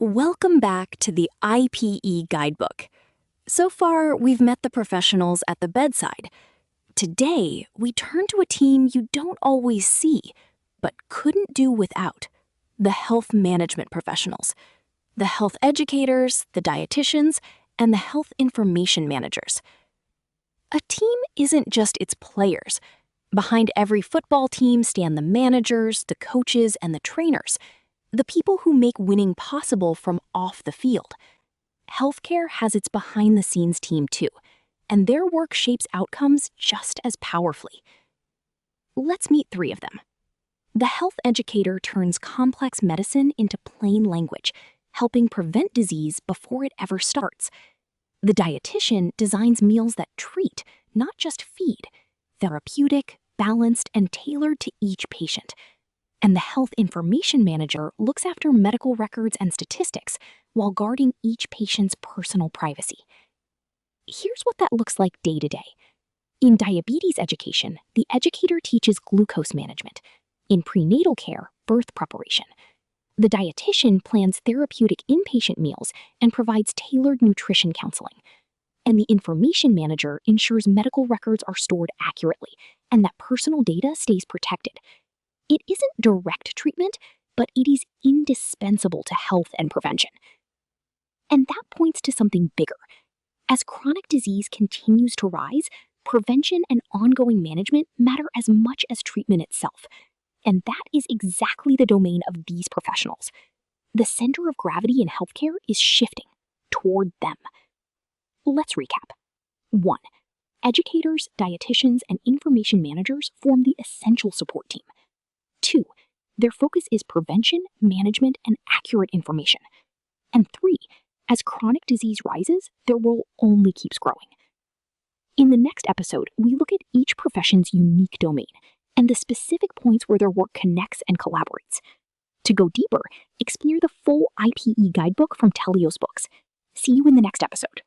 Welcome back to the IPE Guidebook. So far, we've met the professionals at the bedside. Today, we turn to a team you don't always see, but couldn't do without: the health management professionals, the health educators, the dietitians, and the health information managers. A team isn't just its players. Behind every football team stand the managers, the coaches, and the trainers, the people who make winning possible from off the field. Healthcare has its behind-the-scenes team too, and their work shapes outcomes just as powerfully. Let's meet three of them. The health educator turns complex medicine into plain language, helping prevent disease before it ever starts. The dietitian designs meals that treat, not just feed, therapeutic, balanced, and tailored to each patient. And the health information manager looks after medical records and statistics while guarding each patient's personal privacy. Here's what that looks like day to day. In diabetes education, the educator teaches glucose management. In prenatal care, birth preparation. The dietitian plans therapeutic inpatient meals and provides tailored nutrition counseling. And the information manager ensures medical records are stored accurately and that personal data stays protected. It isn't direct treatment, but it is indispensable to health and prevention. And that points to something bigger. As chronic disease continues to rise, prevention and ongoing management matter as much as treatment itself. And that is exactly the domain of these professionals. The center of gravity in healthcare is shifting toward them. Let's recap. 1. Educators, dietitians, and information managers form the essential support team. 2. Their focus is prevention, management, and accurate information. And 3. As chronic disease rises, their role only keeps growing. In the next episode, we look at each profession's unique domain and the specific points where their work connects and collaborates. To go deeper, explore the full IPE Guidebook from Telios Books. See you in the next episode.